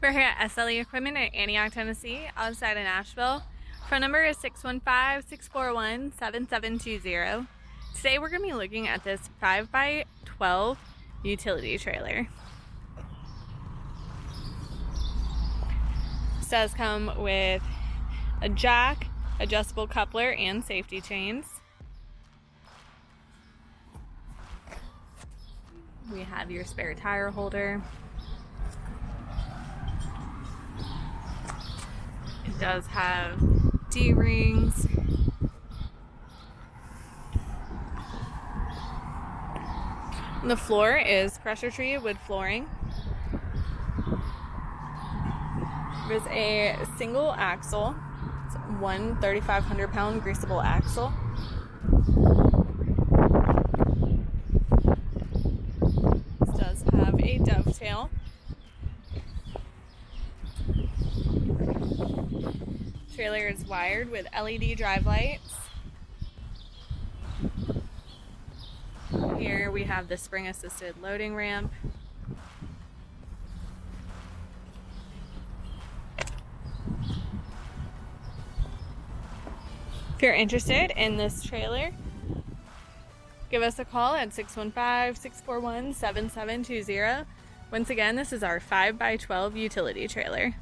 We're here at SLE Equipment at Antioch, Tennessee, outside of Nashville. Phone number is 615-641-7720. Today we're going to be looking at this 5x12 utility trailer. This does come with a jack, adjustable coupler, and safety chains. We have your spare tire holder. It does have D-rings. The floor is pressure treated wood flooring. There's a single axle. It's one 3,500-pound greaseable axle. This does have a dovetail. Trailer is wired with LED drive lights. Here we have the spring assisted loading ramp. If you're interested in this trailer, give us a call at 615-641-7720. Once again, this is our 5x12 utility trailer.